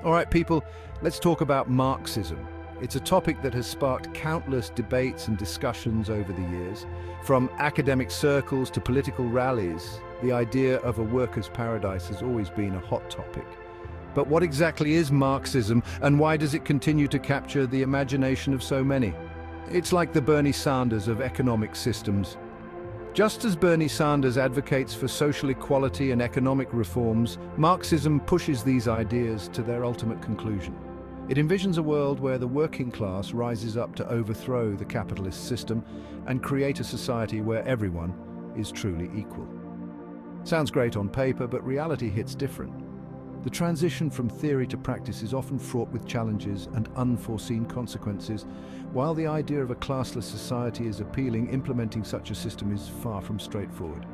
All right, people, let's talk about Marxism. It's a topic that has sparked countless debates and discussions over the years. From academic circles to political rallies, the idea of a workers' paradise has always been a hot topic. But what exactly is Marxism, and why does it continue to capture the imagination of so many? It's like the Bernie Sanders of economic systems. Just as Bernie Sanders advocates for social equality and economic reforms, Marxism pushes these ideas to their ultimate conclusion. It envisions a world where the working class rises up to overthrow the capitalist system and create a society where everyone is truly equal. Sounds great on paper, but reality hits different. The transition from theory to practice is often fraught with challenges and unforeseen consequences. While the idea of a classless society is appealing, implementing such a system is far from straightforward.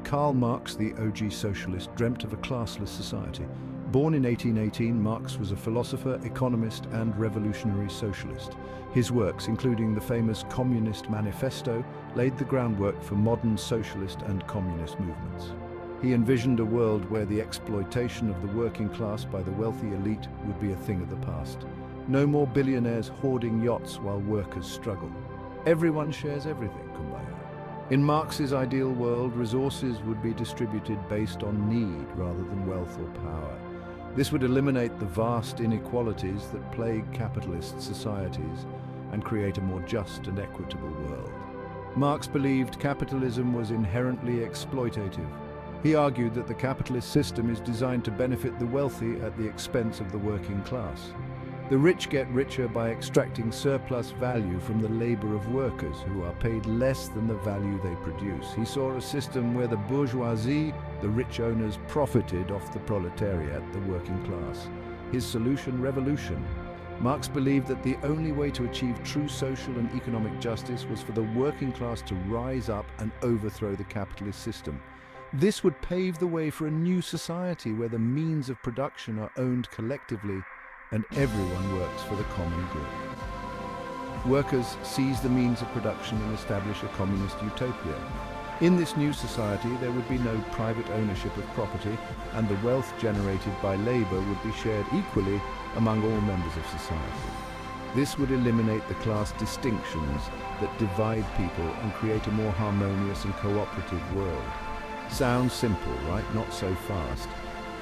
Karl Marx, the OG socialist, dreamt of a classless society. Born in 1818, Marx was a philosopher, economist, and revolutionary socialist. His works, including the famous Communist Manifesto, laid the groundwork for modern socialist and communist movements. He envisioned a world where the exploitation of the working class by the wealthy elite would be a thing of the past. No more billionaires hoarding yachts while workers struggle. Everyone shares everything, kumbaya. In Marx's ideal world, resources would be distributed based on need rather than wealth or power. This would eliminate the vast inequalities that plague capitalist societies and create a more just and equitable world. Marx believed capitalism was inherently exploitative. He argued that the capitalist system is designed to benefit the wealthy at the expense of the working class. The rich get richer by extracting surplus value from the labor of workers who are paid less than the value they produce. He saw a system where the bourgeoisie, the rich owners, profited off the proletariat, the working class. His solution: revolution. Marx believed that the only way to achieve true social and economic justice was for the working class to rise up and overthrow the capitalist system. This would pave the way for a new society where the means of production are owned collectively and everyone works for the common good. Workers seize the means of production and establish a communist utopia. In this new society, there would be no private ownership of property, and the wealth generated by labor would be shared equally among all members of society. This would eliminate the class distinctions that divide people and create a more harmonious and cooperative world. Sounds simple, right? Not so fast.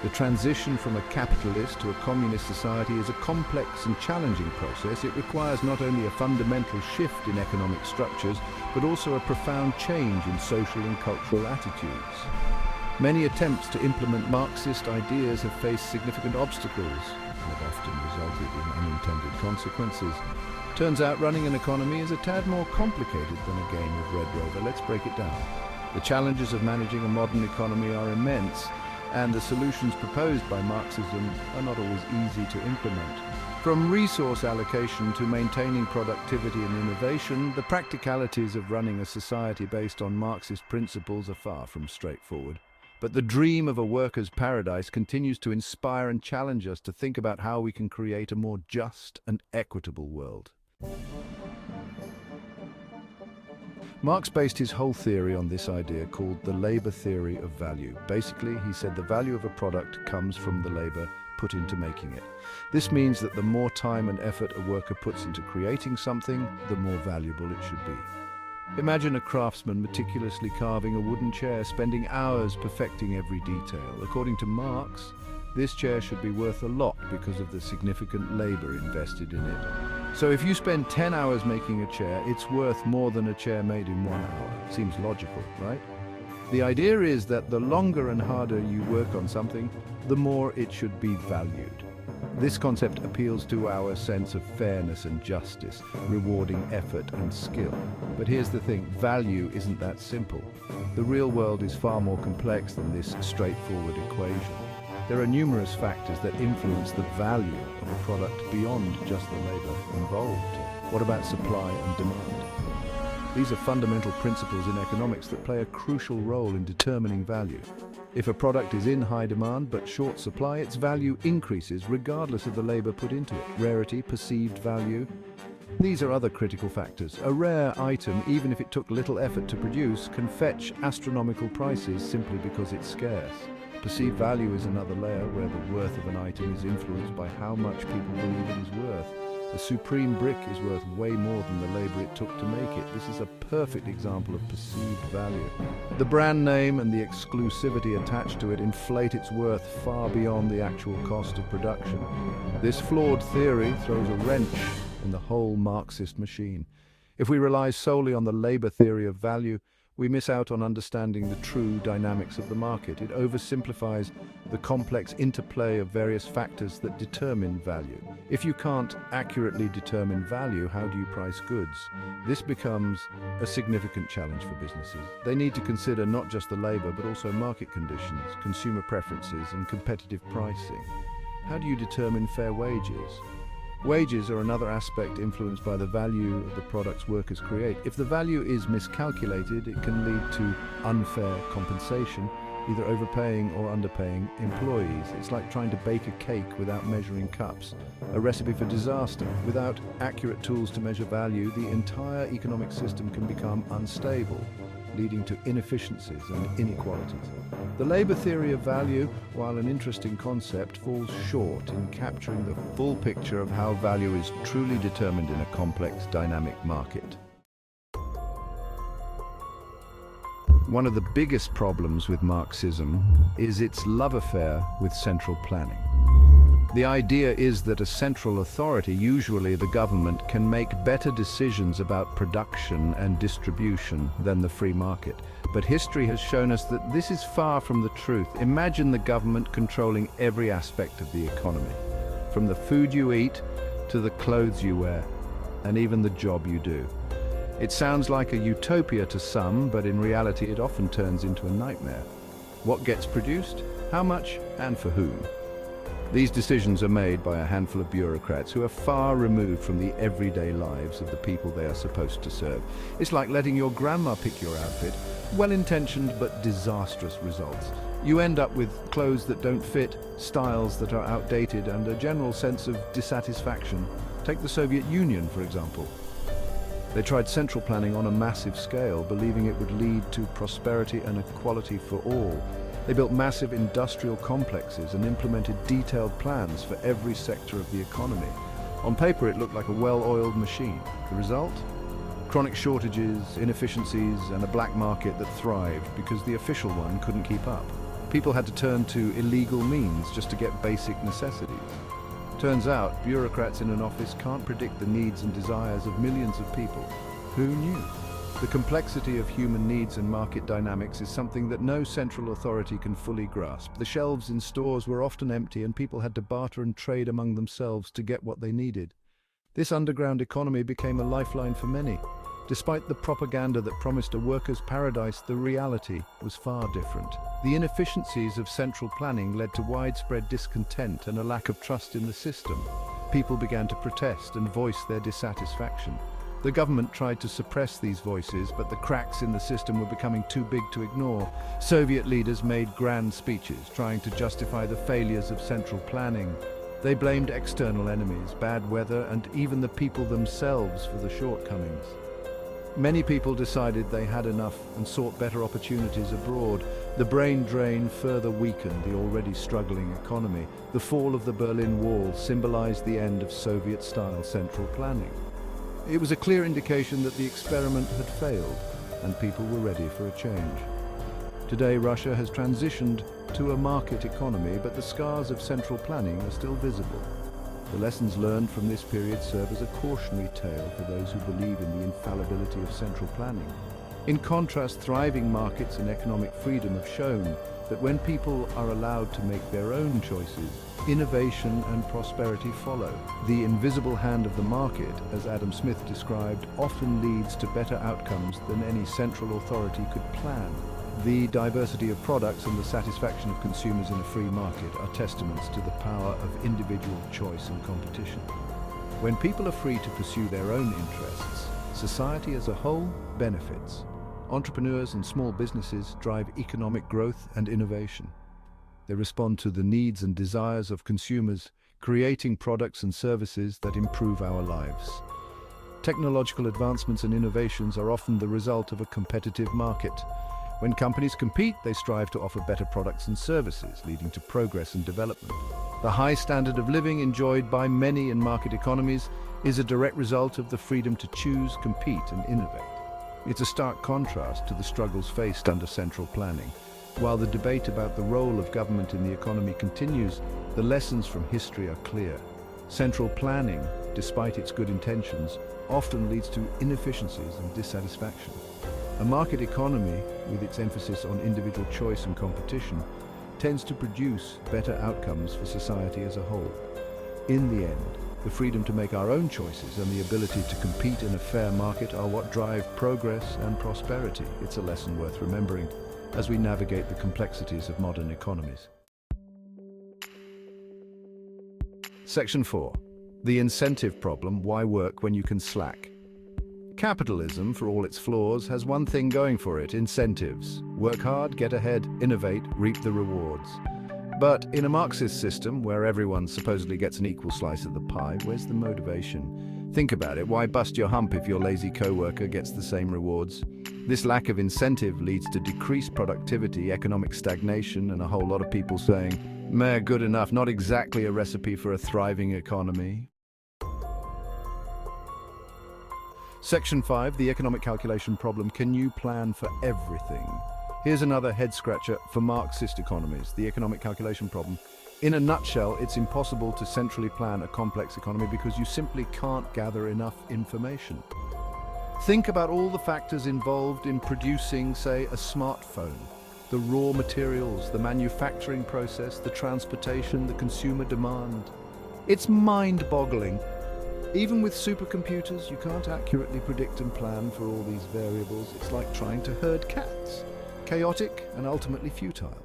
The transition from a capitalist to a communist society is a complex and challenging process. It requires not only a fundamental shift in economic structures, but also a profound change in social and cultural attitudes. Many attempts to implement Marxist ideas have faced significant obstacles and have often resulted in unintended consequences. Turns out running an economy is a tad more complicated than a game of Red Rover. Let's break it down. The challenges of managing a modern economy are immense, and the solutions proposed by Marxism are not always easy to implement. From resource allocation to maintaining productivity and innovation, the practicalities of running a society based on Marxist principles are far from straightforward. But the dream of a workers' paradise continues to inspire and challenge us to think about how we can create a more just and equitable world. Marx based his whole theory on this idea called the labor theory of value. Basically, he said the value of a product comes from the labor put into making it. This means that the more time and effort a worker puts into creating something, the more valuable it should be. Imagine a craftsman meticulously carving a wooden chair, spending hours perfecting every detail. According to Marx, this chair should be worth a lot because of the significant labor invested in it. So if you spend 10 hours making a chair, it's worth more than a chair made in 1 hour. Seems logical, right? The idea is that the longer and harder you work on something, the more it should be valued. This concept appeals to our sense of fairness and justice, rewarding effort and skill. But here's the thing, value isn't that simple. The real world is far more complex than this straightforward equation. There are numerous factors that influence the value of a product beyond just the labor involved. What about supply and demand? These are fundamental principles in economics that play a crucial role in determining value. If a product is in high demand but short supply, its value increases regardless of the labor put into it. Rarity, perceived value. These are other critical factors. A rare item, even if it took little effort to produce, can fetch astronomical prices simply because it's scarce. Perceived value is another layer where the worth of an item is influenced by how much people believe it is worth. A supreme brick is worth way more than the labor it took to make it. This is a perfect example of perceived value. The brand name and the exclusivity attached to it inflate its worth far beyond the actual cost of production. This flawed theory throws a wrench in the whole Marxist machine. If we rely solely on the labor theory of value, we miss out on understanding the true dynamics of the market. It oversimplifies the complex interplay of various factors that determine value. If you can't accurately determine value, how do you price goods? This becomes a significant challenge for businesses. They need to consider not just the labor, but also market conditions, consumer preferences, and competitive pricing. How do you determine fair wages? Wages are another aspect influenced by the value of the products workers create. If the value is miscalculated, it can lead to unfair compensation, either overpaying or underpaying employees. It's like trying to bake a cake without measuring cups, a recipe for disaster. Without accurate tools to measure value, the entire economic system can become unstable, leading to inefficiencies and inequalities. The labor theory of value, while an interesting concept, falls short in capturing the full picture of how value is truly determined in a complex, dynamic market. One of the biggest problems with Marxism is its love affair with central planning. The idea is that a central authority, usually the government, can make better decisions about production and distribution than the free market. But history has shown us that this is far from the truth. Imagine the government controlling every aspect of the economy, from the food you eat to the clothes you wear, and even the job you do. It sounds like a utopia to some, but in reality it often turns into a nightmare. What gets produced, how much, and for whom? These decisions are made by a handful of bureaucrats who are far removed from the everyday lives of the people they are supposed to serve. It's like letting your grandma pick your outfit. Well-intentioned but disastrous results. You end up with clothes that don't fit, styles that are outdated, and a general sense of dissatisfaction. Take the Soviet Union, for example. They tried central planning on a massive scale, believing it would lead to prosperity and equality for all. They built massive industrial complexes and implemented detailed plans for every sector of the economy. On paper, it looked like a well-oiled machine. The result? Chronic shortages, inefficiencies, and a black market that thrived because the official one couldn't keep up. People had to turn to illegal means just to get basic necessities. Turns out, bureaucrats in an office can't predict the needs and desires of millions of people. Who knew? The complexity of human needs and market dynamics is something that no central authority can fully grasp. The shelves in stores were often empty and people had to barter and trade among themselves to get what they needed. This underground economy became a lifeline for many. Despite the propaganda that promised a workers' paradise, the reality was far different. The inefficiencies of central planning led to widespread discontent and a lack of trust in the system. People began to protest and voice their dissatisfaction. The government tried to suppress these voices, but the cracks in the system were becoming too big to ignore. Soviet leaders made grand speeches, trying to justify the failures of central planning. They blamed external enemies, bad weather, and even the people themselves for the shortcomings. Many people decided they had enough and sought better opportunities abroad. The brain drain further weakened the already struggling economy. The fall of the Berlin Wall symbolized the end of Soviet-style central planning. It was a clear indication that the experiment had failed, and people were ready for a change. Today, Russia has transitioned to a market economy, but the scars of central planning are still visible. The lessons learned from this period serve as a cautionary tale for those who believe in the infallibility of central planning. In contrast, thriving markets and economic freedom have shown that when people are allowed to make their own choices, innovation and prosperity follow. The invisible hand of the market, as Adam Smith described, often leads to better outcomes than any central authority could plan. The diversity of products and the satisfaction of consumers in a free market are testaments to the power of individual choice and competition. When people are free to pursue their own interests, society as a whole benefits. Entrepreneurs and small businesses drive economic growth and innovation. They respond to the needs and desires of consumers, creating products and services that improve our lives. Technological advancements and innovations are often the result of a competitive market. When companies compete, they strive to offer better products and services, leading to progress and development. The high standard of living enjoyed by many in market economies is a direct result of the freedom to choose, compete, and innovate. It's a stark contrast to the struggles faced under central planning. While the debate about the role of government in the economy continues, the lessons from history are clear. Central planning, despite its good intentions, often leads to inefficiencies and dissatisfaction. A market economy, with its emphasis on individual choice and competition, tends to produce better outcomes for society as a whole. In the end, the freedom to make our own choices and the ability to compete in a fair market are what drive progress and prosperity. It's a lesson worth remembering as we navigate the complexities of modern economies. Section 4. The incentive problem: why work when you can slack? Capitalism, for all its flaws, has one thing going for it: incentives. Work hard, get ahead, innovate, reap the rewards. But in a Marxist system, where everyone supposedly gets an equal slice of the pie, where's the motivation? Think about it. Why bust your hump if your lazy co-worker gets the same rewards? This lack of incentive leads to decreased productivity, economic stagnation, and a whole lot of people saying, "Meh, good enough," not exactly a recipe for a thriving economy. Section 5, the economic calculation problem: can you plan for everything? Here's another head-scratcher for Marxist economies, the economic calculation problem. In a nutshell, it's impossible to centrally plan a complex economy because you simply can't gather enough information. Think about all the factors involved in producing, say, a smartphone. The raw materials, the manufacturing process, the transportation, the consumer demand. It's mind-boggling. Even with supercomputers, you can't accurately predict and plan for all these variables. It's like trying to herd cats. Chaotic and ultimately futile.